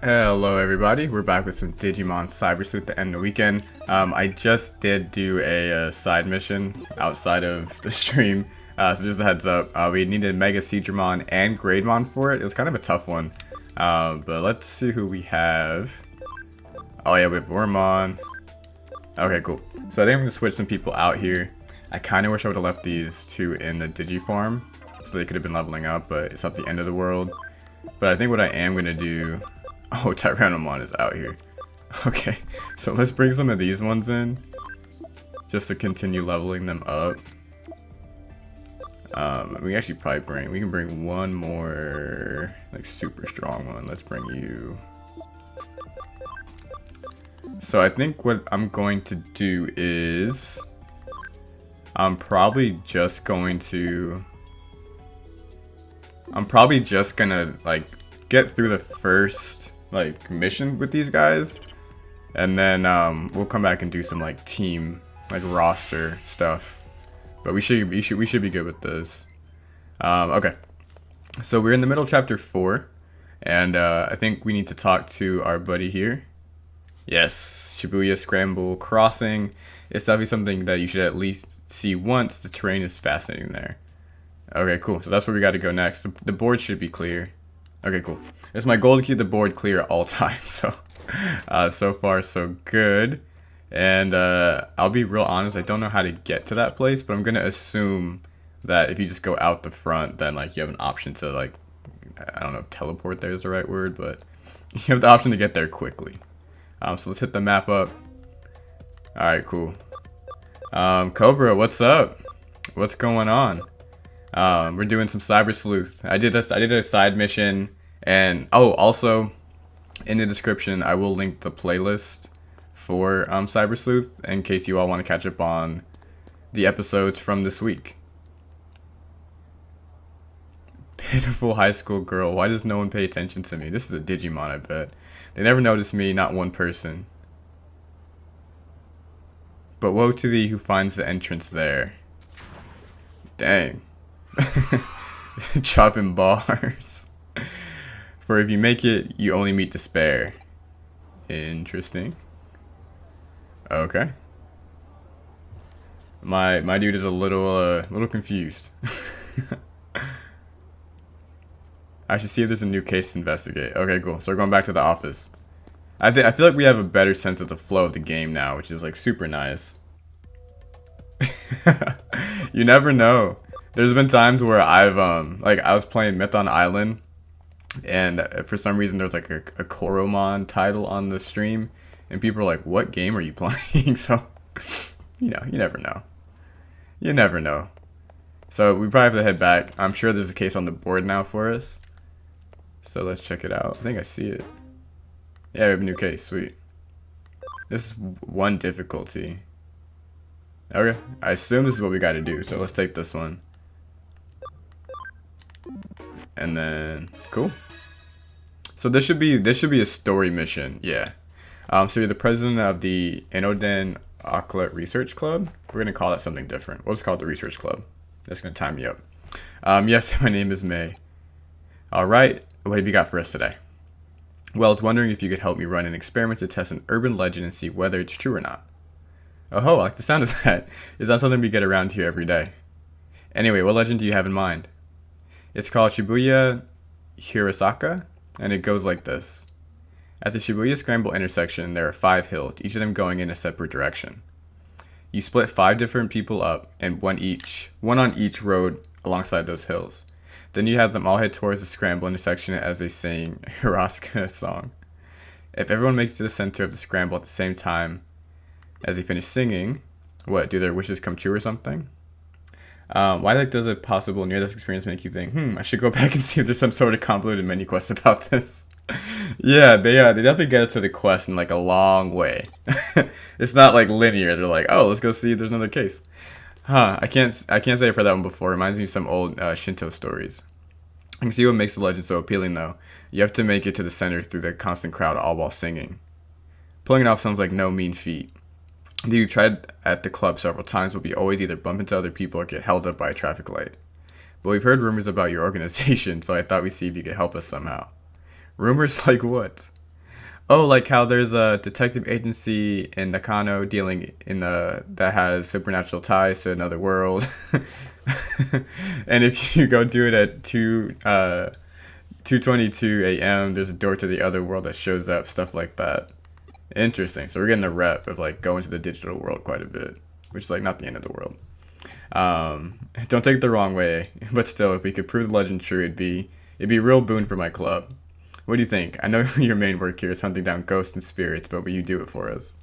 Hello everybody, we're back with some Digimon Cyber Sleuth to end the weekend. I just did do a side mission outside of the stream, so just a heads up. We needed Mega Seadramon and Grademon for it. It was kind of a tough one, but let's see who we have. Oh yeah, we have Wormon. Okay, cool. So I think I'm going to switch some people out here. I kind of wish I would have left these two in the Digifarm, so they could have been leveling up, but it's not the end of the world. But I think what I am going to do... Oh, Terriermon is out here. Okay, so let's bring some of these ones in, just to continue leveling them up. We actually probably we can bring one more, like, super strong one. Let's bring you. So I think what I'm going to do is, I'm probably just gonna, like, get through the first mission with these guys, and then we'll come back and do some like team, like roster stuff. But we should be good with this. Okay, so we're in the middle of chapter 4, and I think we need to talk to our buddy here. Yes, Shibuya Scramble crossing. It's definitely something that you should at least see once. The terrain is fascinating there. Okay, cool. So that's where we got to go next. The board should be clear. Okay, cool. It's my goal to keep the board clear at all times, so so far so good. And I'll be real honest, I don't know how to get to that place, but I'm gonna assume that if you just go out the front, then like you have an option to, like, I don't know if teleport there is the right word, but you have the option to get there quickly. So let's hit the map up. Alright, cool. Cobra, what's up? What's going on? We're doing some Cyber Sleuth. I did a side mission, and oh, also in the description I will link the playlist for Cyber Sleuth in case you all want to catch up on the episodes from this week. Pitiful high school girl, why does no one pay attention to me? This is a Digimon, I bet. They never notice me, not one person. But woe to thee who finds the entrance there. Dang. Chopping bars. For if you make it, you only meet despair. Interesting. Okay. My dude is a little confused. I should see if there's a new case to investigate. Okay, cool. So we're going back to the office. I feel like we have a better sense of the flow of the game now, which is like super nice. You never know. There's been times where I've like I was playing Myth on Island, and for some reason there's like a Hagurumon title on the stream, and people are like, "What game are you playing?" So, you know, you never know. You never know. So we probably have to head back. I'm sure there's a case on the board now for us. So let's check it out. I think I see it. Yeah, we have a new case. Sweet. This is 1 difficulty. Okay, I assume this is what we got to do. So let's take this one. And then cool. So this should be a story mission. Yeah. So you're the president of the Inoden Akla Research Club. We're gonna call that something different. We'll just call it the Research Club. That's gonna time me up. Yes, my name is May. All right. What have you got for us today? Well, I was wondering if you could help me run an experiment to test an urban legend and see whether it's true or not. Oh ho, I like the sound of that. Is that something we get around here every day? Anyway, what legend do you have in mind? It's called Shibuya Hirasaka, and it goes like this. At the Shibuya Scramble intersection, there are 5 hills, each of them going in a separate direction. You split 5 different people up, and one on each road alongside those hills. Then you have them all head towards the Scramble intersection as they sing Hirasaka song. If everyone makes it to the center of the Scramble at the same time as they finish singing, what, do their wishes come true or something? Why does a possible near-death experience make you think, I should go back and see if there's some sort of convoluted mini quest about this? Yeah, they definitely get us to the quest in like a long way. It's not like linear. They're like, oh, let's go see if there's another case. I can't say I've heard that one before. It reminds me of some old Shinto stories. I can see what makes the legend so appealing though. You have to make it to the center through the constant crowd all while singing. Pulling it off sounds like no mean feat. You've tried at the club several times, but we always either bump into other people or get held up by a traffic light. But we've heard rumors about your organization, so I thought we'd see if you could help us somehow. Rumors like what? Oh, like how there's a detective agency in Nakano dealing in the that has supernatural ties to another world. And if you go do it at 2:22 a.m., there's a door to the other world that shows up, stuff like that. Interesting. So we're getting a rep of like going to the digital world quite a bit, which is like not the end of the world. Don't take it the wrong way, but still, if we could prove the legend true, it'd be a real boon for my club. What do you think? I know your main work here is hunting down ghosts and spirits, but will you do it for us?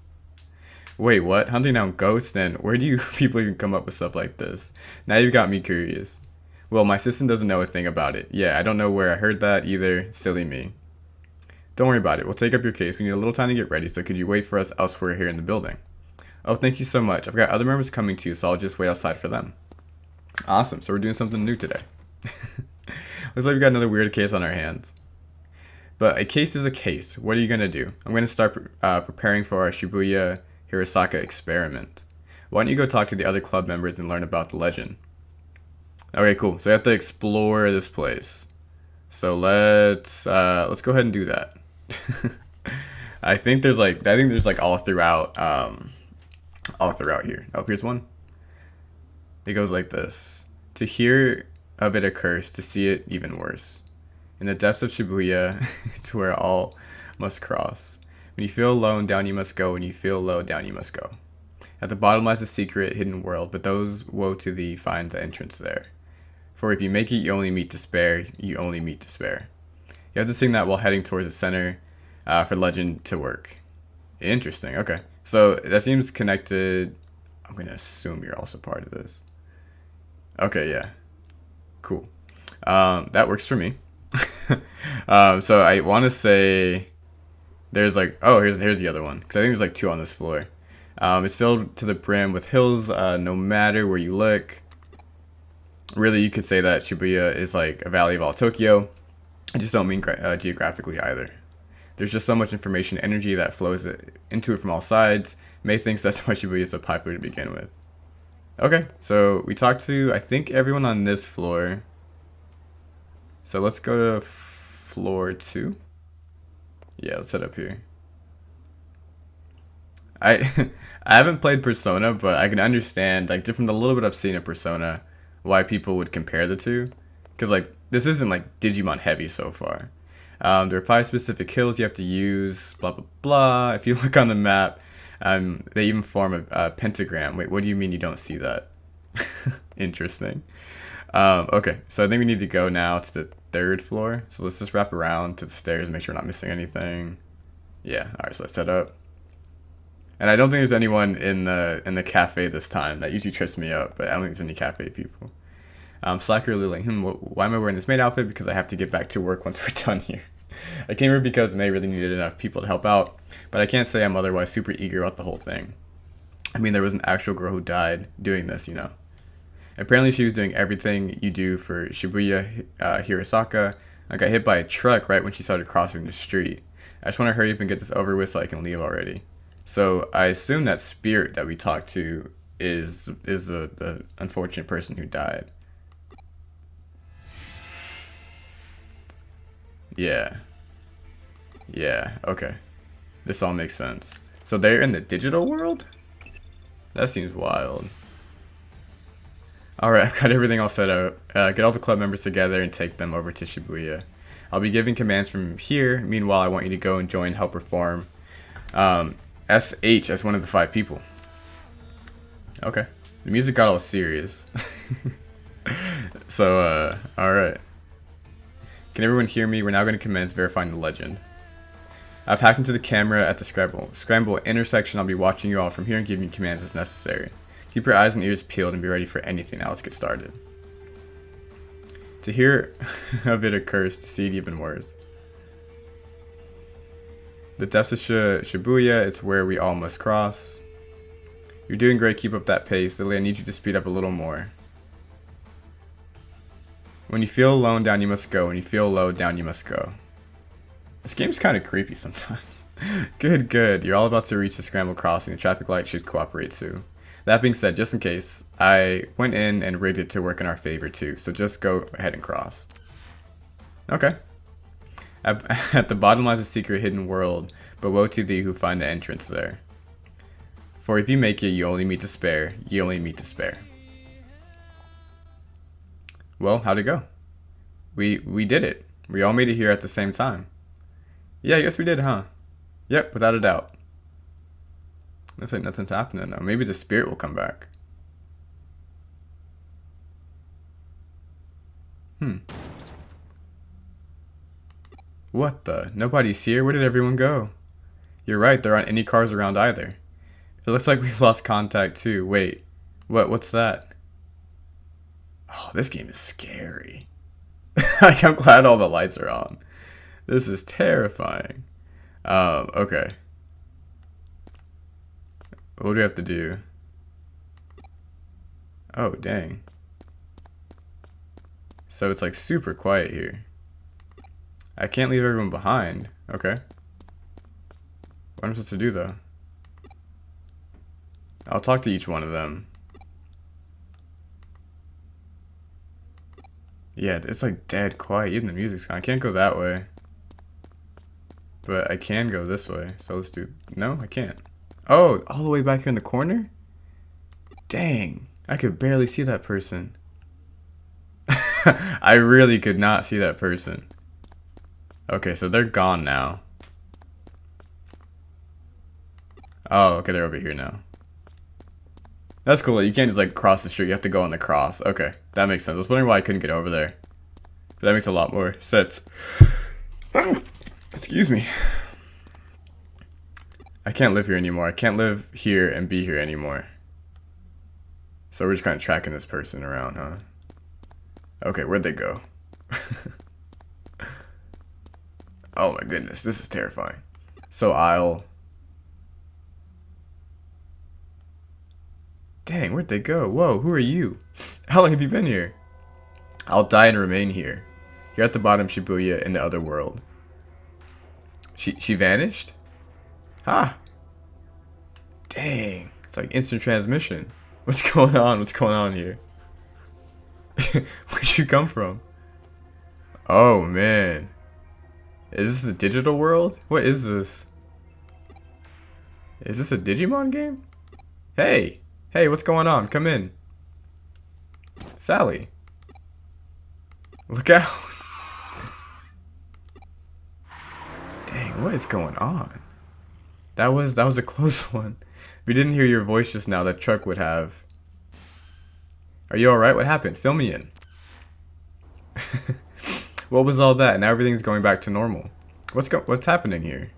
Wait, what? Hunting down ghosts? And where do you people even come up with stuff like this? Now you've got me curious. Well, my assistant doesn't know a thing about it. Yeah, I don't know where I heard that either. Silly me. Don't worry about it. We'll take up your case. We need a little time to get ready, so could you wait for us elsewhere here in the building? Oh, thank you so much. I've got other members coming too, so I'll just wait outside for them. Awesome. So we're doing something new today. Looks like we've got another weird case on our hands. But a case is a case. What are you going to do? I'm going to start preparing for our Shibuya Hirosaka experiment. Why don't you go talk to the other club members and learn about the legend? Okay, cool. So we have to explore this place. So let's go ahead and do that. I think there's like all throughout here. Oh, here's one. It goes like this. To hear of it occurs, to see it even worse. In the depths of Shibuya, it's where all must cross. When you feel low and down, you must go. When you feel low down, you must go. At the bottom lies a secret, hidden world, but those woe to thee find the entrance there. For if you make it, you only meet despair. You only meet despair. You have to sing that while heading towards the center for legend to work. Interesting. Okay. So that seems connected. I'm going to assume you're also part of this. Okay, yeah. Cool. That works for me. So I want to say there's like, oh, here's the other one, because I think there's like two on this floor. It's filled to the brim with hills, no matter where you look. Really, you could say that Shibuya is like a valley of all Tokyo. I just don't mean geographically either. There's just so much information, energy that flows into it from all sides. May thinks that's why Shibuya is so popular to begin with. Okay, so we talked to, I think, everyone on this floor. So let's go to floor 2. Yeah, let's head up here. I I haven't played Persona, but I can understand, like, from the little bit I've seen of Persona, why people would compare the two. Because, like, this isn't, like, Digimon heavy so far. There are 5 specific hills you have to use, blah, blah, blah. If you look on the map, they even form a pentagram. Wait, what do you mean you don't see that? Interesting. Okay, so I think we need to go now to the 3rd floor. So let's just wrap around to the stairs and make sure we're not missing anything. Yeah, alright, so let's head up. And I don't think there's anyone in the cafe this time. That usually trips me up, but I don't think there's any cafe people. Slacker Lily, why am I wearing this maid outfit? Because I have to get back to work once we're done here. I came here because May really needed enough people to help out, but I can't say I'm otherwise super eager about the whole thing. I mean, there was an actual girl who died doing this, you know. Apparently she was doing everything you do for Shibuya Hirosaka. I got hit by a truck right when she started crossing the street. I just want to hurry up and get this over with so I can leave already. So I assume that spirit that we talked to is the unfortunate person who died. Yeah. Yeah, okay. This all makes sense. So they're in the digital world? That seems wild. Alright, I've got everything all set up. Get all the club members together and take them over to Shibuya. I'll be giving commands from here. Meanwhile, I want you to go and join Help Reform SH as one of the 5 people. Okay. The music got all serious. So, alright. Can everyone hear me? We're now going to commence verifying the legend. I've hacked into the camera at the Scramble intersection. I'll be watching you all from here and giving commands as necessary. Keep your eyes and ears peeled and be ready for anything. Now let's get started. To hear of it occurs, to see it even worse. The depths of Shibuya, it's where we all must cross. You're doing great, keep up that pace. Lily, I need you to speed up a little more. When you feel low down, you must go. When you feel low down, you must go. This game's kind of creepy sometimes. Good. You're all about to reach the Scramble crossing. The traffic light should cooperate too. That being said, just in case, I went in and rigged it to work in our favor too. So just go ahead and cross. Okay. At the bottom lies a secret hidden world, but woe to thee who find the entrance there. For if you make it, you only meet despair. You only meet despair. Well, how'd it go? We did it. We all made it here at the same time. Yeah, I guess we did, huh? Yep, without a doubt. Looks like nothing's happening now. Maybe the spirit will come back. What the? Nobody's here? Where did everyone go? You're right, there aren't any cars around either. It looks like we've lost contact too. Wait, what's that? Oh, this game is scary. Like, I'm glad all the lights are on. This is terrifying. Okay. What do we have to do? Oh, dang. So it's like super quiet here. I can't leave everyone behind. Okay. What am I supposed to do though? I'll talk to each one of them. Yeah, it's like dead quiet. Even the music's gone. I can't go that way. But I can go this way. So let's do... No, I can't. Oh, all the way back here in the corner? Dang. I could barely see that person. I really could not see that person. Okay, so they're gone now. Oh, okay, they're over here now. That's cool. You can't just like cross the street. You have to go on the cross. Okay, that makes sense. I was wondering why I couldn't get over there. But that makes a lot more sense. Excuse me. I can't live here anymore. I can't live here and be here anymore. So we're just kind of tracking this person around, huh? Okay, where'd they go? Oh my goodness, this is terrifying. So I'll... Dang, where'd they go? Whoa, who are you? How long have you been here? I'll die and remain here. You're at the bottom, Shibuya, in the other world. She vanished? Ha! Dang, it's like instant transmission. What's going on? What's going on here? Where'd you come from? Oh, man. Is this the digital world? What is this? Is this a Digimon game? Hey! Hey, what's going on? Come in. Sally. Look out. Dang, what is going on? That was a close one. If you didn't hear your voice just now, that truck would have. Are you alright? What happened? Fill me in. What was all that? Now everything's going back to normal. What's happening here?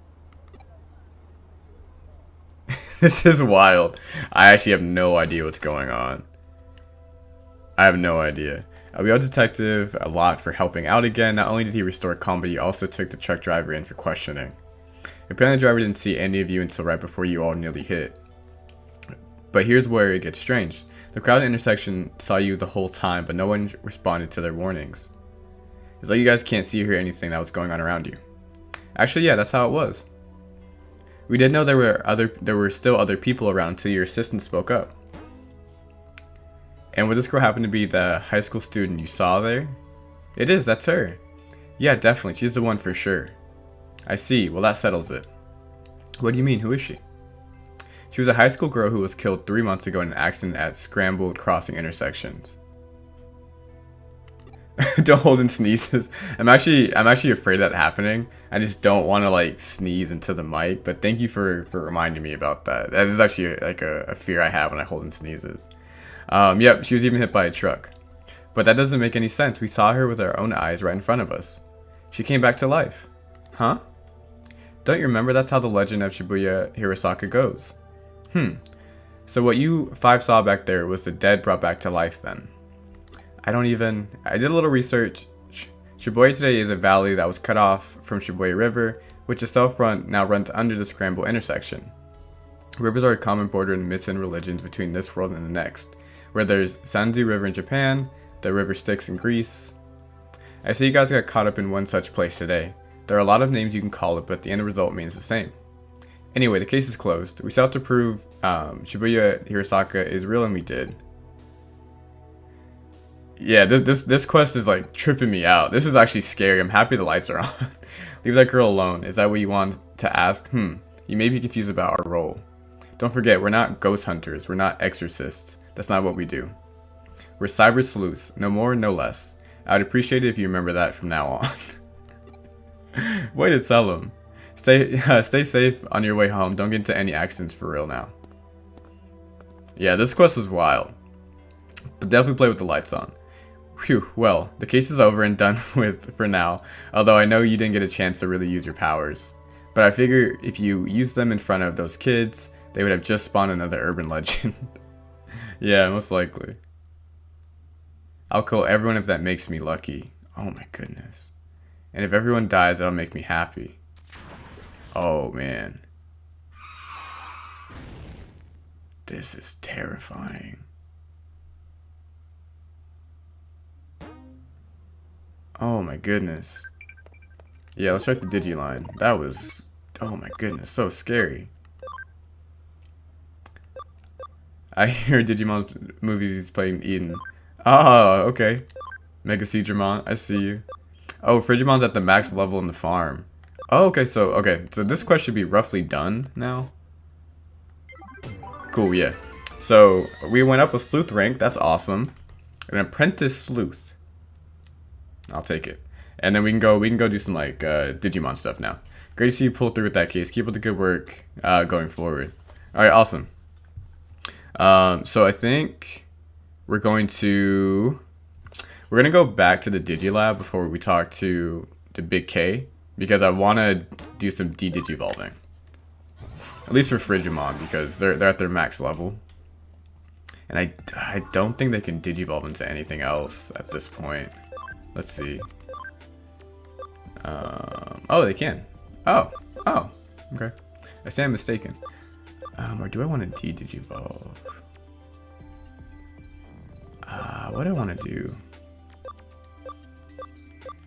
This is wild. I actually have no idea what's going on. I have no idea. We owe Detective a lot for helping out again. Not only did he restore calm, but he also took the truck driver in for questioning. Apparently the driver didn't see any of you until right before you all nearly hit. But here's where it gets strange. The crowd at the intersection saw you the whole time, but no one responded to their warnings. It's like you guys can't see or hear anything that was going on around you. Actually, yeah, that's how it was. We did know there were still other people around until your assistant spoke up. And would this girl happen to be the high school student you saw there? It is, that's her. Yeah, definitely, she's the one for sure. I see, well that settles it. What do you mean, who is she? She was a high school girl who was killed 3 months ago in an accident at Scramble crossing intersections. Don't hold in sneezes. I'm actually afraid of that happening. I just don't want to like sneeze into the mic. But thank you for reminding me about that. That is actually like a fear I have when I hold in sneezes. Yep, she was even hit by a truck. But that doesn't make any sense. We saw her with our own eyes right in front of us. She came back to life. Huh? Don't you remember? That's how the legend of Shibuya Hirosaka goes. So what you 5 saw back there was the dead brought back to life then. I did a little research. Shibuya today is a valley that was cut off from Shibuya River, which itself now runs under the Scramble intersection. Rivers are a common border in myths and religions between this world and the next, where there's Sanzu River in Japan, the river Styx in Greece. I see you guys got caught up in one such place today. There are a lot of names you can call it, but the end result means the same. Anyway, the case is closed. We set out to prove Shibuya Hirosaka is real, and we did. Yeah, this quest is like tripping me out. This is actually scary. I'm happy the lights are on. Leave that girl alone. Is that what you want to ask? You may be confused about our role. Don't forget, we're not ghost hunters. We're not exorcists. That's not what we do. We're cyber sleuths. No more, no less. I'd appreciate it if you remember that from now on. Way to tell him. Stay safe on your way home. Don't get into any accidents for real now. Yeah, this quest was wild. But definitely play with the lights on. Phew, well, the case is over and done with for now. Although I know you didn't get a chance to really use your powers. But I figure if you use them in front of those kids, they would have just spawned another urban legend. Yeah, most likely. I'll kill everyone if that makes me lucky. Oh my goodness. And if everyone dies, that'll make me happy. Oh man. This is terrifying. Oh my goodness. Yeah, let's check the Digiline. That was, oh my goodness, so scary. I hear Digimon movies playing Eden. Oh, okay. Mega Seadramon, I see you. Oh, Frigimon's at the max level in the farm. Oh, okay, so this quest should be roughly done now. Cool, yeah. So we went up a sleuth rank, that's awesome. An apprentice sleuth. I'll take it. And then we can go do some like Digimon stuff now. Great to see you pull through with that case. Keep up the good work going forward. Alright, awesome. So I think we're gonna go back to the Digilab before we talk to the Big K, because I wanna do some de-digivolving. At least for Frigimon, because they're at their max level. And I don't think they can digivolve into anything else at this point. Let's see. Oh, they can. Oh, okay. I stand mistaken. Or do I want to de-digivolve? What do I want to do?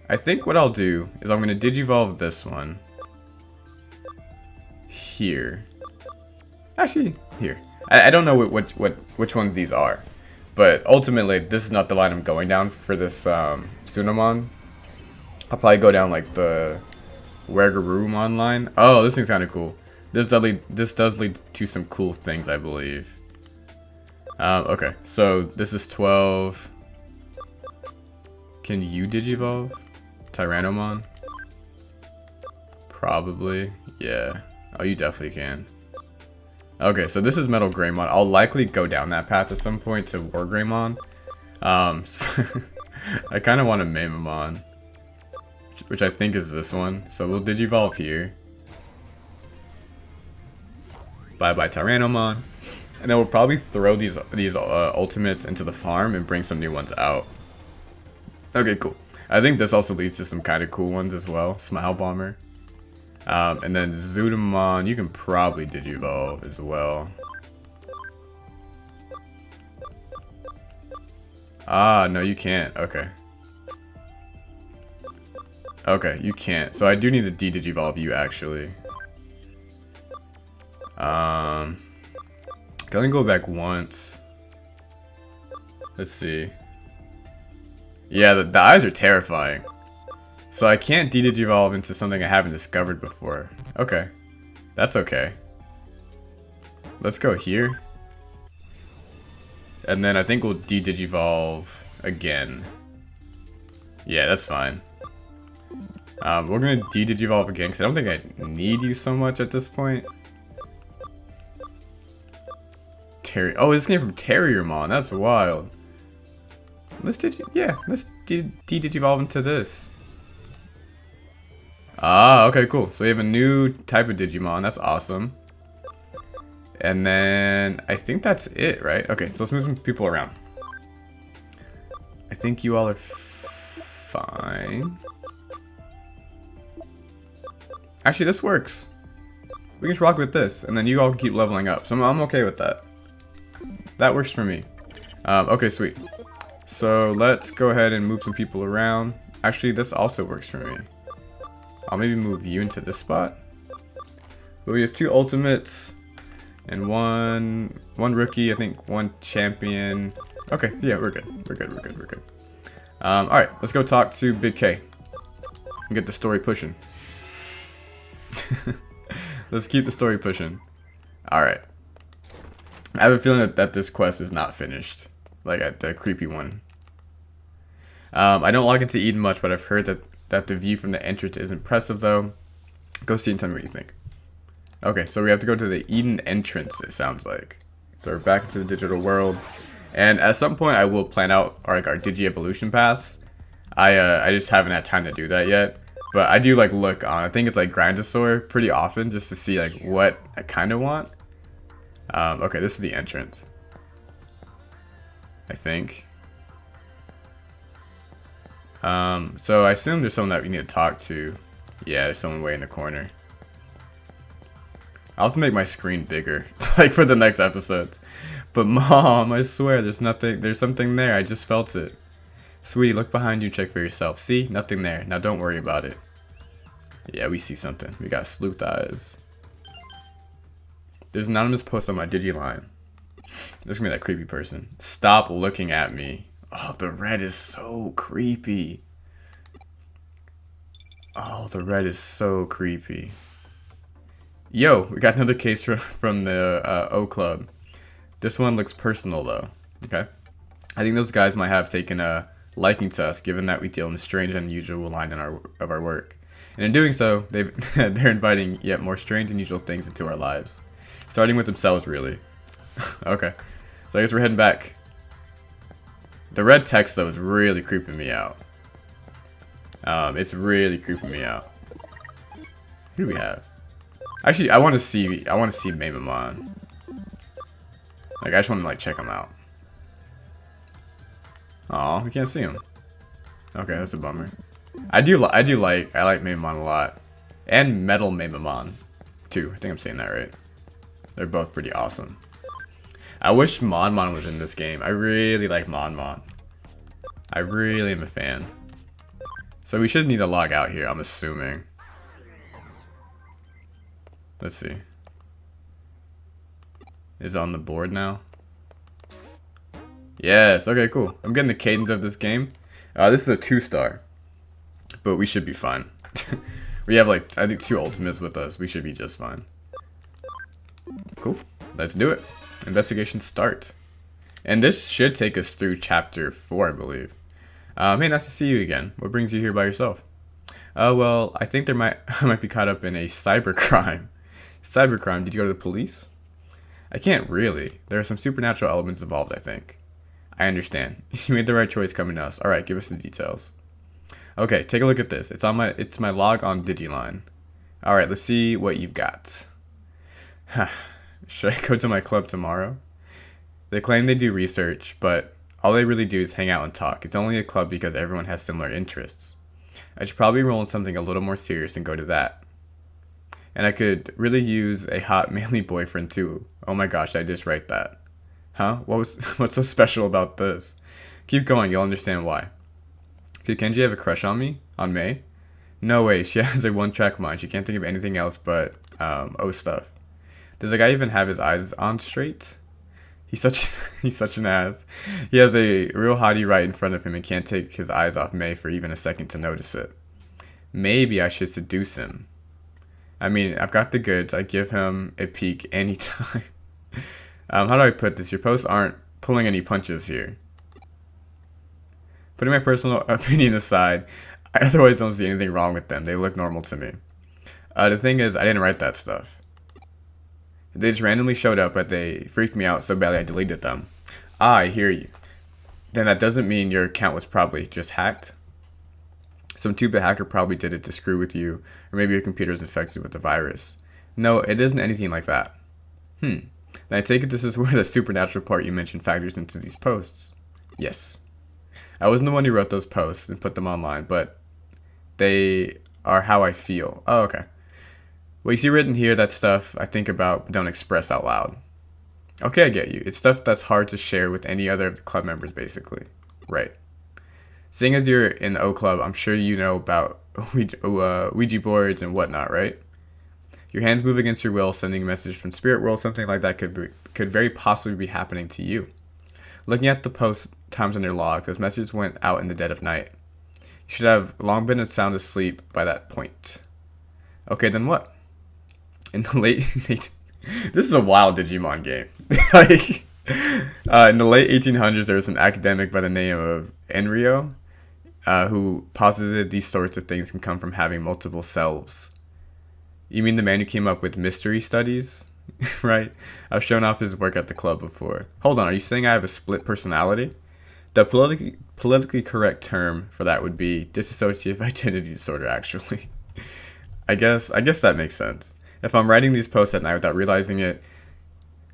I think what I'll do is I'm going to digivolve this one. Here. Actually, here. I don't know which ones these are. But ultimately, this is not the line I'm going down for this Sunamon. I'll probably go down like the Hagurumon line. Oh, this thing's kind of cool. This does lead to some cool things, I believe. Okay, so this is 12. Can you digivolve? Terriermon? Probably. Yeah. Oh, you definitely can. Okay, so this is Metal Greymon. I'll likely go down that path at some point to War Greymon. I kind of want to Mamamon, which I think is this one. So we'll digivolve here. Bye-bye Terriermon. And then we'll probably throw these ultimates into the farm and bring some new ones out. Okay, cool. I think this also leads to some kind of cool ones as well. Smile Bomber. And then Zudamon, you can probably digivolve as well. Ah, no, you can't. Okay. Okay, you can't. So I do need to de-digivolve you, actually. Can I go back once? Let's see. Yeah, the eyes are terrifying. So I can't de-digivolve into something I haven't discovered before. Okay. That's okay. Let's go here. And then I think we'll de-digivolve again. Yeah, that's fine. We're gonna de-digivolve again because I don't think I need you so much at this point. Oh, this came from Terriermon. That's wild. Let's de-digivolve into this. Ah, okay, cool. So we have a new type of Digimon. That's awesome. And then I think that's it, right? Okay, so let's move some people around. I think you all are fine. Actually, this works. We can just rock with this, and then you all can keep leveling up. So I'm okay with that. That works for me. Okay, sweet. So let's go ahead and move some people around. Actually, this also works for me. I'll maybe move you into this spot. But we have 2 ultimates and one rookie, I think 1 champion. Okay, yeah, we're good. We're good. Alright, let's go talk to Big K and get the story pushing. Let's keep the story pushing. Alright. I have a feeling that this quest is not finished. Like at the creepy one. I don't log into Eden much, but I've heard that the view from the entrance is impressive though. Go see and tell me what you think. Okay, so we have to go to the Eden entrance, it sounds like. So we're back into the digital world. And at some point I will plan out our Digi-evolution paths. I just haven't had time to do that yet. But I do like look on, I think it's like Grindosaur pretty often just to see like what I kind of want. Okay, this is the entrance. I think. So I assume there's someone that we need to talk to. Yeah, there's someone way in the corner. I'll have to make my screen bigger, like for the next episodes. But Mom, I swear, there's something there. I just felt it. Sweetie, look behind you and check for yourself. See? Nothing there. Now don't worry about it. Yeah, we see something. We got sleuth eyes. There's an anonymous post on my Digiline. There's gonna be that creepy person. Stop looking at me. Oh, the red is so creepy. Oh, the red is so creepy. Yo, we got another case from the O Club. This one looks personal though. Okay. I think those guys might have taken a liking to us, given that we deal in a strange and unusual line of our work. And in doing so, they're inviting yet more strange and unusual things into our lives. Starting with themselves, really. Okay. So I guess we're heading back. The red text, though, is really creeping me out. It's really creeping me out. Who do we have? Actually, I want to see Maimamon. Like, I just want to, like, check him out. Aw, we can't see him. Okay, that's a bummer. I like Maimamon a lot. And Metal Maimamon, too. I think I'm saying that right. They're both pretty awesome. I wish Monmon was in this game. I really like Monmon. I really am a fan. So we should need to log out here, I'm assuming. Let's see. Is it on the board now? Yes, okay, cool. I'm getting the cadence of this game. This is a 2-star. But we should be fine. We have like, I think 2 ultimates with us. We should be just fine. Cool. Let's do it. Investigation start. And this should take us through chapter 4, I believe. Hey, nice to see you again. What brings you here by yourself? Well, I think I might be caught up in a cybercrime. Cybercrime? Did you go to the police? I can't really. There are some supernatural elements involved, I think. I understand. You made the right choice coming to us. Alright, give us the details. Okay, take a look at this. It's my log on Digiline. Alright, let's see what you've got. Should I go to my club tomorrow? They claim they do research, but all they really do is hang out and talk. It's only a club because everyone has similar interests. I should probably roll in something a little more serious and go to that. And I could really use a hot manly boyfriend too. Oh my gosh, I just write that. Huh? What's so special about this? Keep going, you'll understand why. Could Kenji have a crush on me? On May? No way, she has a one-track mind. She can't think of anything else but, stuff. Does the guy even have his eyes on straight? He's such an ass. He has a real hottie right in front of him and can't take his eyes off May for even a second to notice it. Maybe I should seduce him. I mean, I've got the goods. I give him a peek anytime. How do I put this? Your posts aren't pulling any punches here. Putting my personal opinion aside, I otherwise don't see anything wrong with them. They look normal to me. The thing is, I didn't write that stuff. They just randomly showed up, but they freaked me out so badly I deleted them. I hear you. Then that doesn't mean your account was probably just hacked. Some stupid hacker probably did it to screw with you, or maybe your computer is infected with the virus. No, it isn't anything like that. Then I take it this is where the supernatural part you mentioned factors into these posts. Yes. I wasn't the one who wrote those posts and put them online, but they are how I feel. Oh, okay. What you see written here, that stuff I think about but don't express out loud. Okay, I get you. It's stuff that's hard to share with any other of the club members, basically. Right. Seeing as you're in the O Club, I'm sure you know about Ouija boards and whatnot, right? Your hands move against your will, sending a message from Spirit World, something like that could very possibly be happening to you. Looking at the post times on your log, those messages went out in the dead of night. You should have long been sound asleep by that point. Okay, then what? In the late this is a wild Digimon game. Like in the late 1800s, there was an academic by the name of Enryo who posited these sorts of things can come from having multiple selves. You mean the man who came up with mystery studies? Right? I've shown off his work at the club before. Hold on, are you saying I have a split personality? The politically correct term for that would be dissociative identity disorder, actually. I guess that makes sense. If I'm writing these posts at night without realizing it,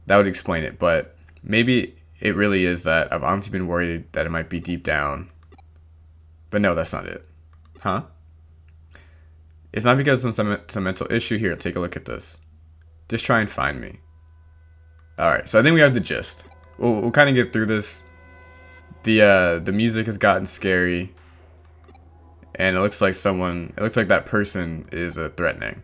that would explain it, but maybe it really is that I've honestly been worried that it might be deep down. But no, that's not it. Huh? It's not because of some mental issue here. Take a look at this. Just try and find me. Alright, so I think we have the gist. We'll kind of get through this. The music has gotten scary. And it looks like that person is threatening.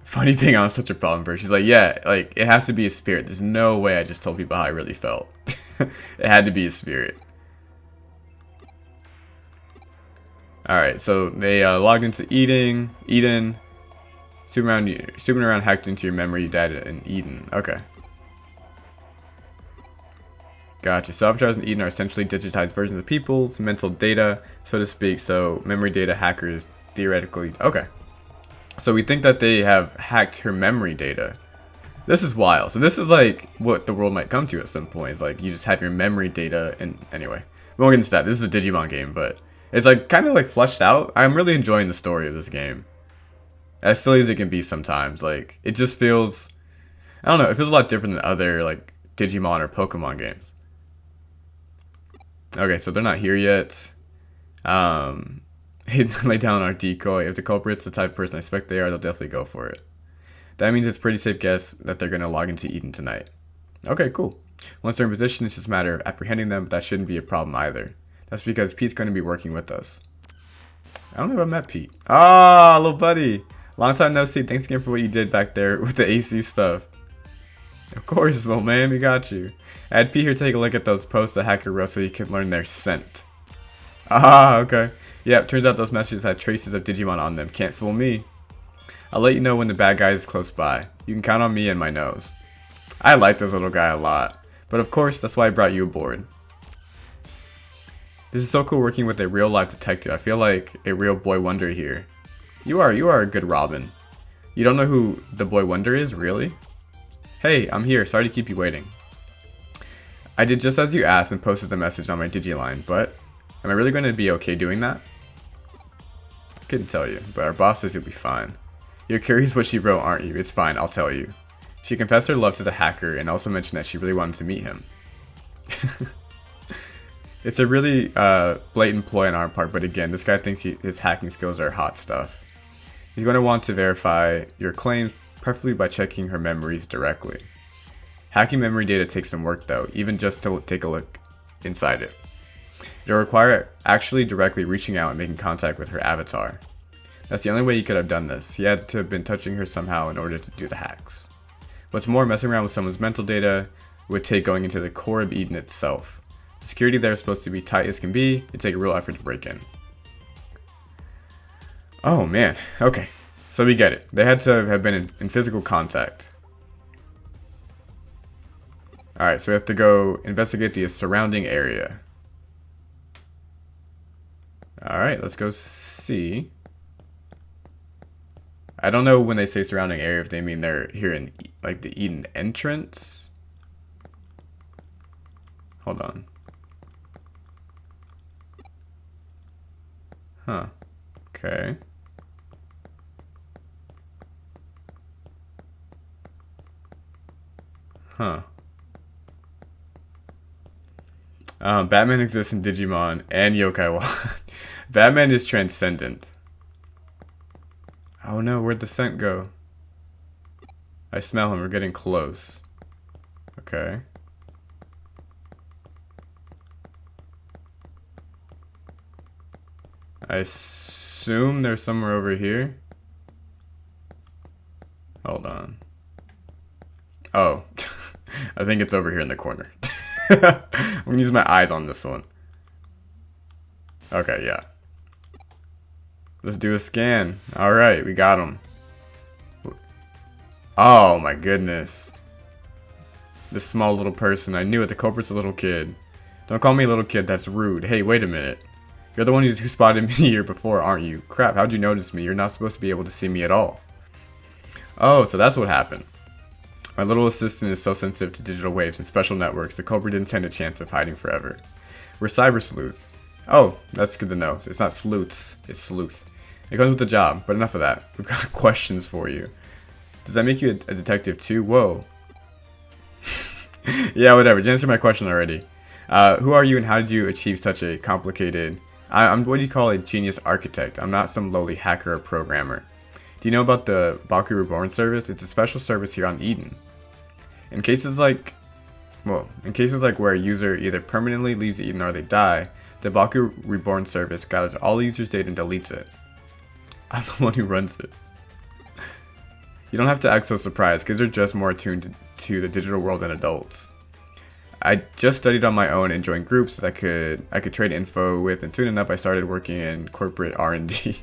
Funny being on such a problem for her. She's like, yeah, like, it has to be a spirit. There's no way I just told people how I really felt. It had to be a spirit. Alright, so they logged into Eden. Superman hacked into your memory. You died in Eden. Okay. Gotcha. So avatars in Eden are essentially digitized versions of people's mental data, so to speak. So memory data hackers theoretically... Okay. So we think that they have hacked her memory data. This is wild. So this is like what the world might come to at some point. It's like you just have your memory data and... Anyway, we won't get into that. This is a Digimon game, but it's like kind of like fleshed out. I'm really enjoying the story of this game. As silly as it can be sometimes. Like, it just feels... I don't know. It feels a lot different than other like Digimon or Pokemon games. Okay, so they're not here yet. Lay down our decoy. If the culprit's the type of person I expect they are, they'll definitely go for it. That means it's a pretty safe guess that they're going to log into Eden tonight. Okay, cool. Once they're in position, it's just a matter of apprehending them, but that shouldn't be a problem either. That's because Pete's going to be working with us. I don't know if I met Pete. Ah, little buddy. Long time no see. Thanks again for what you did back there with the AC stuff. Of course, little man. We got you. I had Pete here take a look at those posts the hacker wrote so he could learn their scent. Ah, okay. Yep, turns out those messages had traces of Digimon on them. Can't fool me. I'll let you know when the bad guy is close by. You can count on me and my nose. I like this little guy a lot. But of course, that's why I brought you aboard. This is so cool working with a real-life detective. I feel like a real boy wonder here. You are a good Robin. You don't know who the boy wonder is, really? Hey, I'm here. Sorry to keep you waiting. I did just as you asked and posted the message on my Digiline, but am I really going to be okay doing that? I couldn't tell you, but our boss says you'll be fine. You're curious what she wrote, aren't you? It's fine, I'll tell you. She confessed her love to the hacker and also mentioned that she really wanted to meet him. It's a really blatant ploy on our part, but again, this guy thinks his hacking skills are hot stuff. He's going to want to verify your claims, preferably by checking her memories directly. Hacking memory data takes some work though, even just to take a look inside it. It'll require actually directly reaching out and making contact with her avatar. That's the only way he could have done this. He had to have been touching her somehow in order to do the hacks. What's more, messing around with someone's mental data would take going into the core of Eden itself. The security there is supposed to be tight as can be. It'd take a real effort to break in. Oh man, okay. So we get it. They had to have been in physical contact. Alright, so we have to go investigate the surrounding area. Alright, let's go see. I don't know when they say surrounding area if they mean they're here in like the Eden entrance. Hold on. Huh. Okay. Huh. Batman exists in Digimon and Yokai Watch. Batman is transcendent. Oh no, where'd the scent go? I smell him, we're getting close. Okay. I assume they're somewhere over here. Hold on. Oh. I think it's over here in the corner. I'm gonna use my eyes on this one. Okay, yeah. Let's do a scan. Alright, we got him. Oh my goodness. This small little person. I knew it. The culprit's a little kid. Don't call me a little kid. That's rude. Hey, wait a minute. You're the one who spotted me here before, aren't you? Crap, how'd you notice me? You're not supposed to be able to see me at all. Oh, so that's what happened. My little assistant is so sensitive to digital waves and special networks, the culprit didn't stand a chance of hiding forever. We're Cyber Sleuth. Oh, that's good to know. It's not sleuths, it's sleuth. It comes with the job, but enough of that. We've got questions for you. Does that make you a detective too? Whoa. Yeah, whatever. You answered my question already. Who are you and how did you achieve such a complicated... I'm what do you call a genius architect. I'm not some lowly hacker or programmer. Do you know about the Baku Reborn service? It's a special service here on Eden. In cases like where a user either permanently leaves Eden or they die, the Baku Reborn service gathers all users' data and deletes it. I'm the one who runs it. You don't have to act so surprised, kids are just more attuned to the digital world than adults. I just studied on my own and joined groups that I could trade info with, and soon enough I started working in corporate R&D.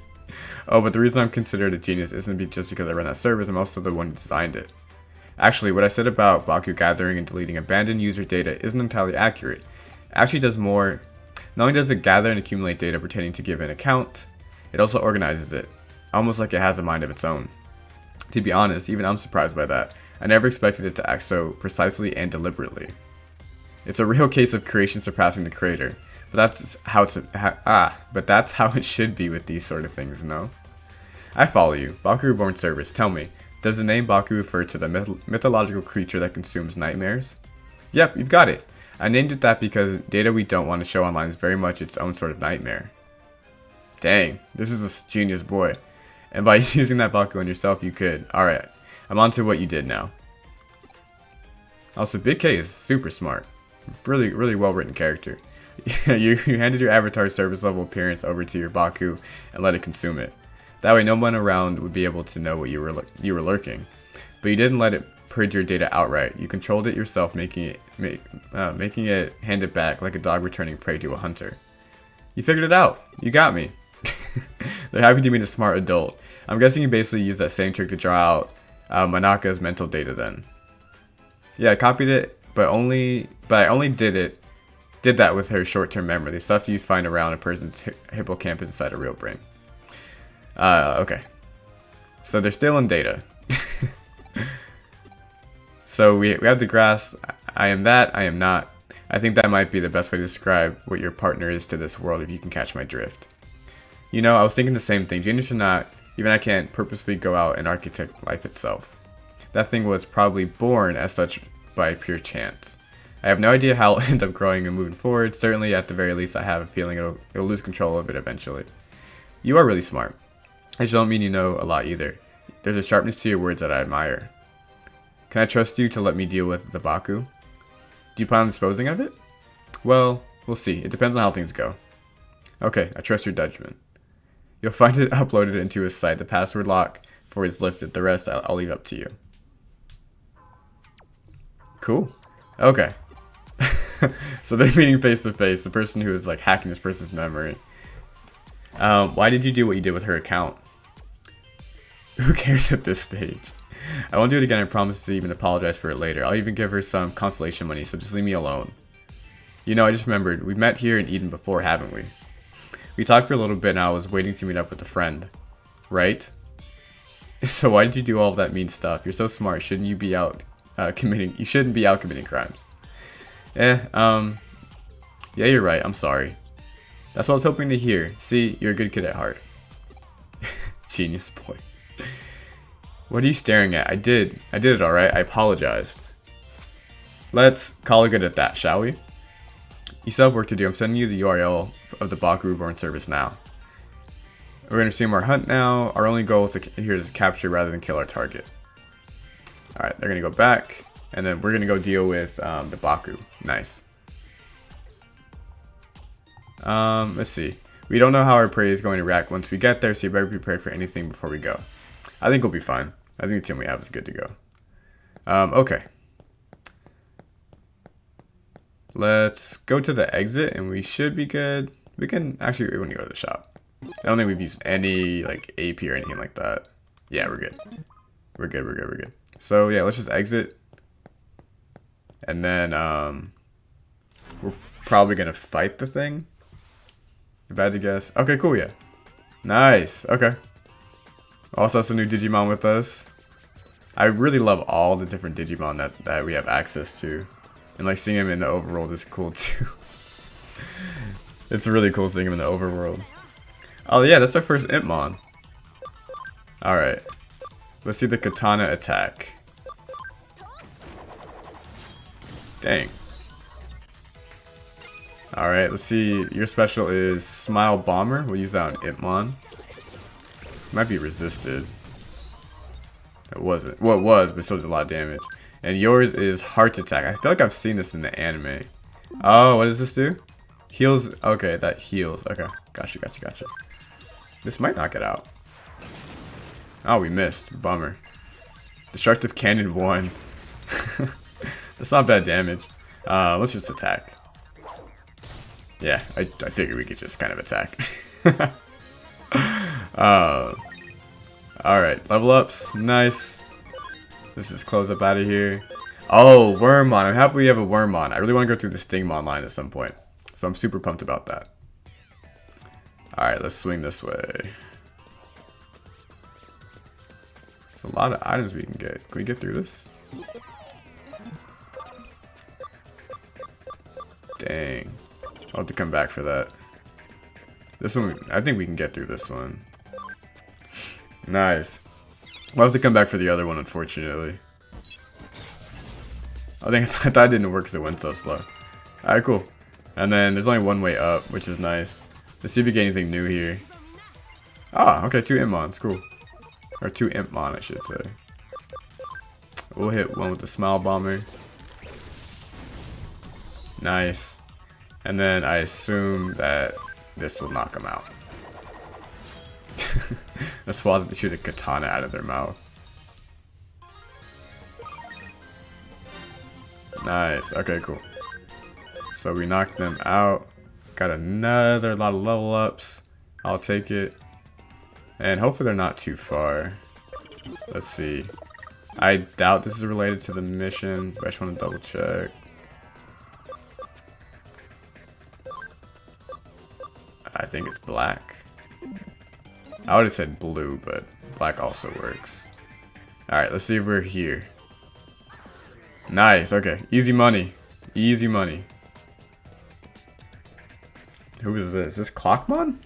Oh, but the reason I'm considered a genius isn't just because I run that service, I'm also the one who designed it. Actually, what I said about Baku gathering and deleting abandoned user data isn't entirely accurate. It actually does more. Not only does it gather and accumulate data pertaining to given account, it also organizes it, almost like it has a mind of its own. To be honest, even I'm surprised by that. I never expected it to act so precisely and deliberately. It's a real case of creation surpassing the creator, but that's how it should be with these sort of things, no? I follow you. Baku Reborn Service, tell me, does the name Baku refer to the mythological creature that consumes nightmares? Yep, you've got it. I named it that because data we don't want to show online is very much its own sort of nightmare. Dang, this is a genius boy. And by using that Baku on yourself, you could. Alright, I'm on to what you did now. Also, Big K is super smart. Really, really well-written character. You handed your avatar's service level appearance over to your Baku and let it consume it. That way no one around would be able to know what you were lurking. But you didn't let it purge your data outright. You controlled it yourself, making it hand it back like a dog returning prey to a hunter. You figured it out. You got me. They're happy to meet a smart adult. I'm guessing you basically used that same trick to draw out Manaka's mental data then. Yeah, I copied it, but I only did that with her short-term memory, the stuff you find around a person's hippocampus inside a real brain. Okay. So they're still in data. So we have the grass. I am that, I am not. I think that might be the best way to describe what your partner is to this world if you can catch my drift. You know, I was thinking the same thing. Genius should not, even I can't purposefully go out and architect life itself. That thing was probably born as such by pure chance. I have no idea how it'll end up growing and moving forward. Certainly, at the very least, I have a feeling it'll lose control of it eventually. You are really smart. I just don't mean you know a lot either. There's a sharpness to your words that I admire. Can I trust you to let me deal with the Baku? Do you plan on disposing of it? Well, we'll see. It depends on how things go. Okay, I trust your judgment. You'll find it uploaded into his site. The password lock for it's lifted. The rest I'll leave up to you. Cool. Okay. So they're meeting face to face. The person who is like hacking this person's memory. Why did you do what you did with her account? Who cares at this stage? I won't do it again. I promise to even apologize for it later. I'll even give her some consolation money, so just leave me alone. You know, I just remembered. We met here in Eden before, haven't we? We talked for a little bit and I was waiting to meet up with a friend. Right? So why did you do all of that mean stuff? You're so smart. Shouldn't you be out you shouldn't be out committing crimes. Yeah, you're right. I'm sorry. That's what I was hoping to hear. See, you're a good kid at heart. Genius boy. What are you staring at? I did it alright. I apologized. Let's call it good at that, shall we? You still have work to do. I'm sending you the URL of the Baku Reborn service now. We're going to resume our hunt now. Our only goal is here is to capture rather than kill our target. Alright, they're going to go back. And then we're going to go deal with the Baku. Nice. Let's see. We don't know how our prey is going to react once we get there, so you better be prepared for anything before we go. I think we'll be fine. I think the team we have is good to go. Okay. Let's go to the exit and we should be good. We can go to the shop. I don't think we've used any like AP or anything like that. Yeah, we're good. We're good. So yeah, let's just exit. And then we're probably gonna fight the thing. If I had to guess. Okay, cool, yeah. Nice. Okay. Also some new Digimon with us. I really love all the different Digimon that we have access to. And like seeing them in the overworld is cool too. It's really cool seeing them in the overworld. Oh yeah, that's our first Impmon. Alright. Let's see the katana attack. Dang. Alright, let's see. Your special is Smile Bomber. We'll use that on Impmon. Might be resisted. It wasn't. Well, it was, but still did a lot of damage. And yours is Heart Attack. I feel like I've seen this in the anime. Oh, what does this do? Heals. Okay, that heals. Okay, gotcha. This might knock it out. Oh, we missed. Bummer. Destructive Cannon 1. That's not bad damage. Let's just attack. Yeah, I figured we could just kind of attack. Alright, level ups. Nice. Let's just close up out of here. Oh, Wormmon. I'm happy we have a Wormmon. I really want to go through the Stingmon line at some point. So I'm super pumped about that. Alright, let's swing this way. There's a lot of items we can get. Can we get through this? Dang. I'll have to come back for that. This one, I think we can get through this one. Nice. We'll have to come back for the other one, unfortunately. I thought it didn't work because it went so slow. Alright, cool. And then there's only one way up, which is nice. Let's see if we get anything new here. Ah, okay, 2 Impmons, cool. Or 2 Impmon, I should say. We'll hit one with the Smile Bomber. Nice. And then I assume that this will knock them out. That's why they shoot a katana out of their mouth. Nice. Okay, cool. So we knocked them out. Got another lot of level ups. I'll take it. And hopefully they're not too far. Let's see. I doubt this is related to the mission, but I just want to double check. I think it's black. I would have said blue, but black also works. Alright, let's see if we're here. Nice, okay. Easy money. Easy money. Who is this? Is this Clockmon?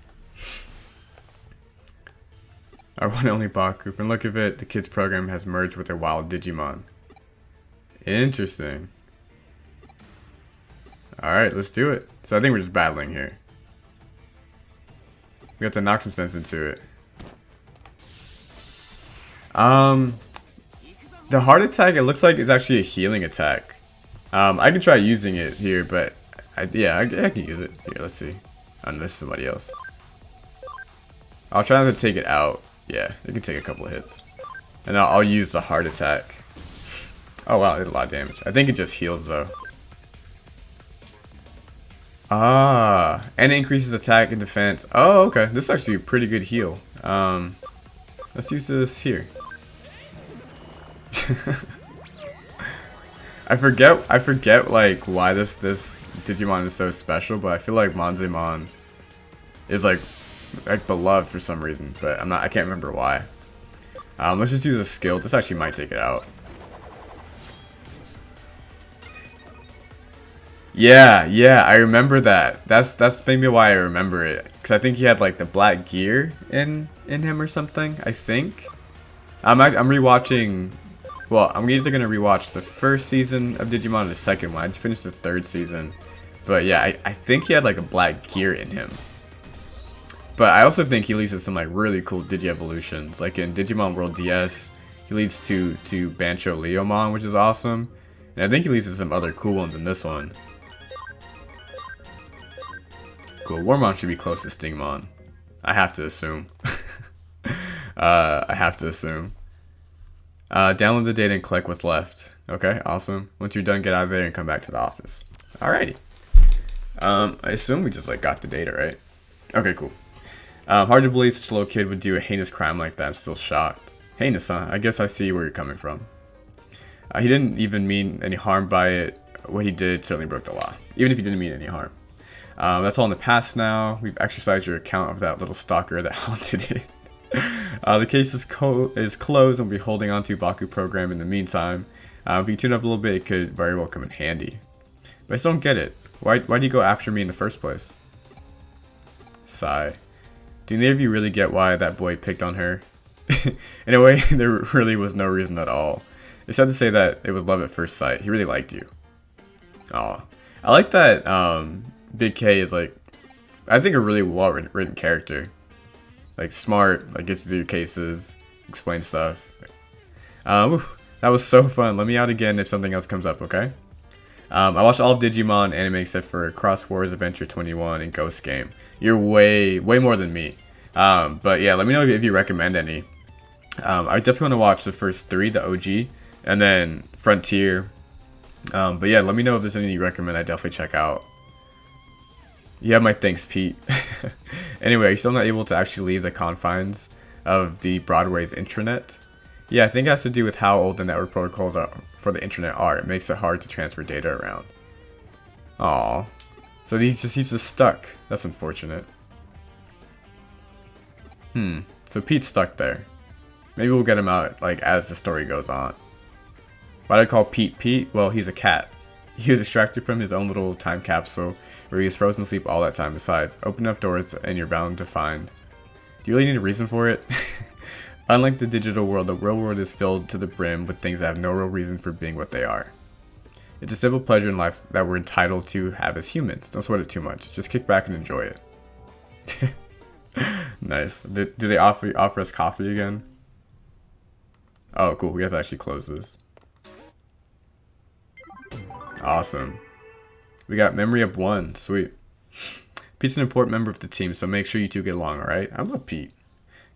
Our one and only Baku. From the look of it, the kids program has merged with their wild Digimon. Interesting. Alright, let's do it. So I think we're just battling here. We have to knock some sense into it. The heart attack, it looks like it's actually a healing attack. I can try using it here, but yeah, I can use it. Here, let's see. Unless somebody else. I'll try not to take it out. Yeah, it can take a couple of hits. And I'll use the heart attack. Oh wow, it did a lot of damage. I think it just heals though. Ah, and it increases attack and defense. Oh, okay. This is actually a pretty good heal. Let's use this here. I forget like why this Digimon is so special, but I feel like Monzemon is like beloved for some reason, but I can't remember why. Let's just use a skill. This actually might take it out. Yeah, I remember that. That's maybe why I remember it, because I think he had like the black gear in him or something. I think. I'm rewatching. Well, I'm either gonna rewatch the first season of Digimon or the second one. I just finished the 3rd season, but yeah, I think he had like a black gear in him. But I also think he leads to some like really cool Digi-evolutions. Like in Digimon World DS, he leads to Bancho Leomon, which is awesome. And I think he leads to some other cool ones in this one. Cool, Wormmon should be close to Stingmon. I have to assume. I have to assume. Download the data and collect what's left. Okay, awesome. Once you're done, get out of there and come back to the office. Alrighty. I assume we just like got the data, right? Okay, cool. Hard to believe such a little kid would do a heinous crime like that. I'm still shocked. Heinous, huh? I guess I see where you're coming from. He didn't even mean any harm by it. What he did certainly broke the law, even if he didn't mean any harm. That's all in the past now. We've exercised your account of that little stalker that haunted it. The case is closed, and we'll be holding on to Baku program in the meantime. If you tune up a little bit, it could very well come in handy. But I still don't get it. Why do you go after me in the first place? Sigh. Do any of you really get why that boy picked on her? In a way, there really was no reason at all. It's sad to say that it was love at first sight. He really liked you. Aw. I like that Big K is like, I think a really well written character. Like smart, like gets to do cases, explain stuff. That was so fun. Let me out again if something else comes up, okay? I watched all of Digimon anime except for Cross Wars Adventure 21 and Ghost Game. You're way more than me. But yeah, let me know if you recommend any. I definitely want to watch the first 3, the OG, and then Frontier. But yeah, let me know if there's any you recommend. I definitely check out. You have my thanks, Pete. Anyway, you're still not able to actually leave the confines of the Broadway's intranet. Yeah, I think it has to do with how old the network protocols for the internet are. It makes it hard to transfer data around. Aww. So he's just stuck. That's unfortunate. So Pete's stuck there. Maybe we'll get him out like as the story goes on. Why do I call Pete Pete? Well, he's a cat. He was extracted from his own little time capsule where he was frozen asleep all that time. Besides, open up doors and you're bound to find. Do you really need a reason for it? Unlike the digital world, the real world is filled to the brim with things that have no real reason for being what they are. It's a simple pleasure in life that we're entitled to have as humans. Don't sweat it too much. Just kick back and enjoy it. Nice. Do they offer us coffee again? Oh, cool. We have to actually close this. Awesome. We got memory up 1. Sweet. Pete's an important member of the team, so make sure you two get along, alright? I love Pete.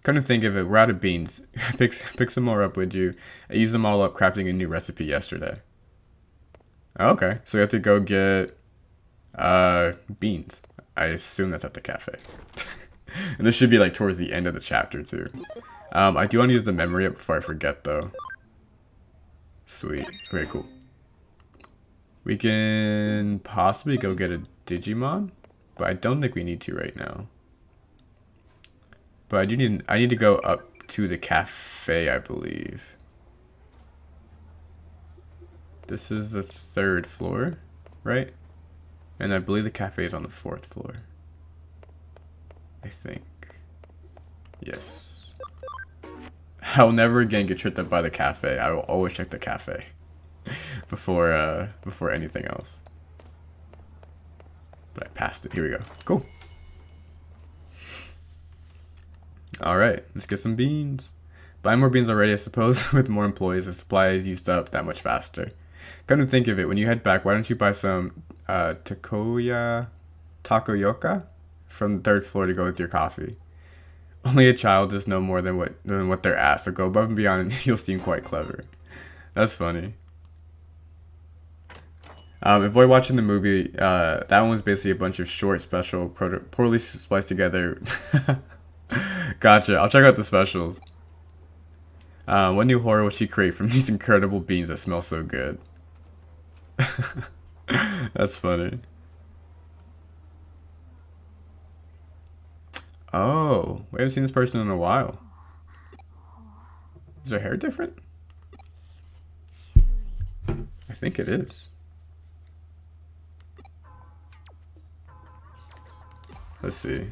Come to think of it, we're out of beans. Pick some more up, would you? I used them all up crafting a new recipe yesterday. Okay, so we have to go get beans. I assume that's at the cafe. And this should be like towards the end of the chapter too. I do want to use the memory up before I forget though. Sweet. Okay, cool. We can possibly go get a Digimon, but I don't think we need to right now. But I need to go up to the cafe, I believe. This is the 3rd floor, right? And I believe the cafe is on the 4th floor. I think. Yes. I'll never again get tripped up by the cafe. I will always check the cafe before anything else. But I passed it. Here we go. Cool. Alright, let's get some beans. Buy more beans already, I suppose. With more employees, the supply is used up that much faster. Come to think of it, when you head back, why don't you buy some takoyaka from the 3rd floor to go with your coffee? Only a child does know more than what they're asked, so go above and beyond and you'll seem quite clever. That's funny. Avoid watching the movie. That one was basically a bunch of short, special, poorly spliced together. Gotcha. I'll check out the specials. What new horror will she create from these incredible beans that smell so good? That's funny. Oh, we haven't seen this person in a while. Is her hair different? I think it is. Let's see.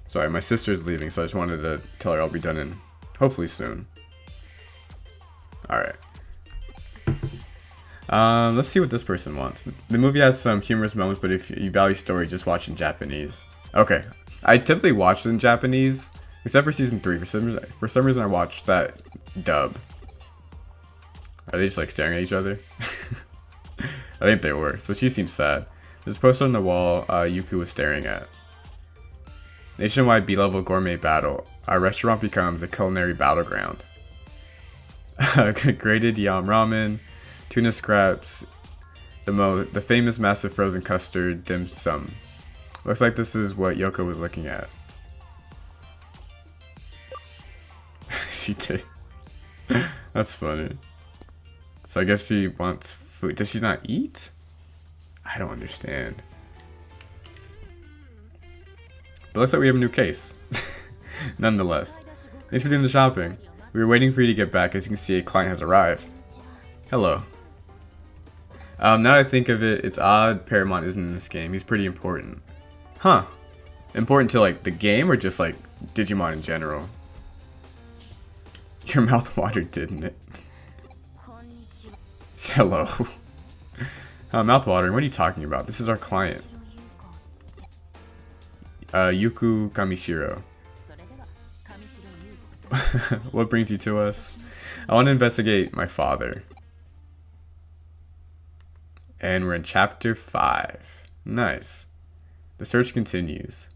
Sorry, my sister's leaving, so I just wanted to tell her I'll be done in hopefully soon. Alright. Let's see what this person wants. The movie has some humorous moments, but if you value story, just watch in Japanese. Okay. I typically watch it in Japanese, except for season 3. For some reason I watched that dub. Are they just like staring at each other? I think they were. So she seems sad. There's a poster on the wall Yuku was staring at. Nationwide B-level gourmet battle. Our restaurant becomes a culinary battleground. Grated yam ramen, tuna scraps, the famous massive frozen custard dim sum. Looks like this is what Yoko was looking at. She did. That's funny. So I guess she wants food. Does she not eat? I don't understand. But looks like we have a new case. Nonetheless. Thanks for doing the shopping. We were waiting for you to get back. As you can see, a client has arrived. Hello. Now that I think of it, it's odd Terriermon isn't in this game. He's pretty important. Huh. Important to like the game or just like Digimon in general? Your mouth watered, didn't it? Hello. Mouth watering, what are you talking about? This is our client. Yuku Kamishiro. What brings you to us? I want to investigate my father. And we're in chapter 5. Nice. The search continues.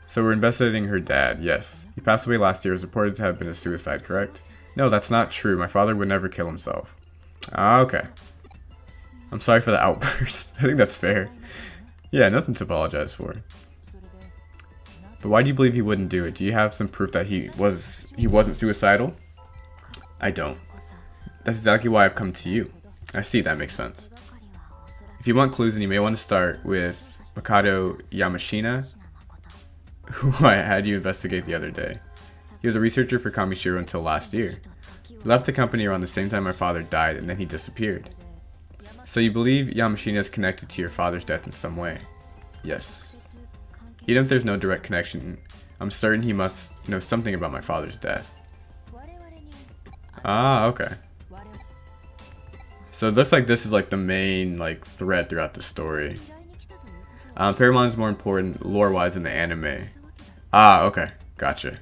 So we're investigating her dad, yes. He passed away last year. It was reported to have been a suicide, correct? No, that's not true. My father would never kill himself. Ah, okay. I'm sorry for the outburst. I think that's fair. Yeah, nothing to apologize for. But why do you believe he wouldn't do it? Do you have some proof that he wasn't suicidal? I don't. That's exactly why I've come to you. I see, that makes sense. If you want clues, then you may want to start with Mikado Yamashina, who I had you investigate the other day. He was a researcher for Kamishiro until last year. He left the company around the same time my father died, and then he disappeared. So you believe Yamashina is connected to your father's death in some way? Yes. Even if there's no direct connection, I'm certain he must know something about my father's death. Ah, okay. So it looks like this is like the main like thread throughout the story. Terriermon is more important lore-wise in the anime. Ah, okay. Gotcha.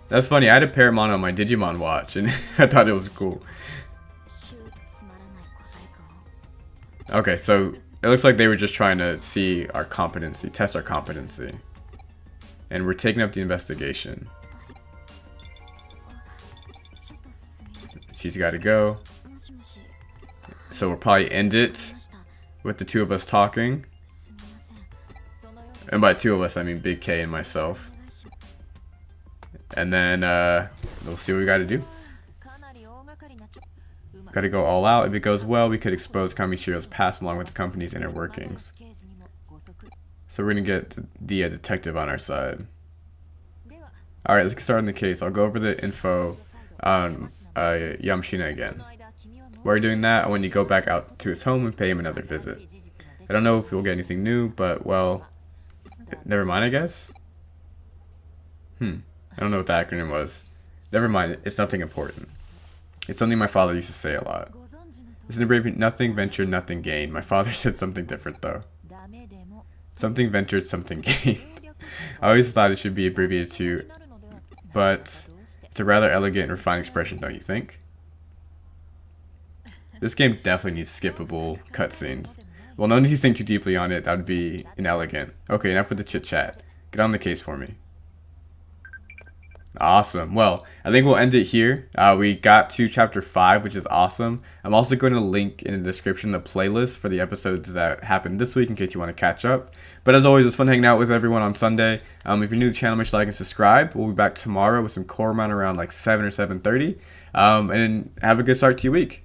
That's funny. I had a Terriermon on my Digimon watch, and I thought it was cool. Okay, so it looks like they were just trying to see our competency, test our competency. And we're taking up the investigation. She's got to go. So we'll probably end it with the two of us talking. And by two of us, I mean Big K and myself. And then we'll see what we got to do. Got to go all out. If it goes well, we could expose Kamishiro's past along with the company's inner workings. So we're going to get the detective on our side. Alright, let's get started on the case. I'll go over the info on Yamashina again. While you're doing that, I want you to go back out to his home and pay him another visit. I don't know if we'll get anything new, but, well, never mind, I guess? I don't know what the acronym was. Never mind, it's nothing important. It's something my father used to say a lot. Isn't it nothing ventured, nothing gained? My father said something different, though. Something ventured, something gained. I always thought it should be abbreviated to, but it's a rather elegant and refined expression, don't you think? This game definitely needs skippable cutscenes. Well, no need to think too deeply on it. That would be inelegant. Okay, enough with the chit-chat. Get on the case for me. Awesome. Well, I think we'll end it here. We got to chapter 5, which is awesome. I'm also going to link in the description the playlist for the episodes that happened this week in case you want to catch up. But as always, it's fun hanging out with everyone on Sunday. If you're new to the channel, make sure to like and subscribe. We'll be back tomorrow with some Hagurumon around like 7 or 7:30. And have a good start to your week.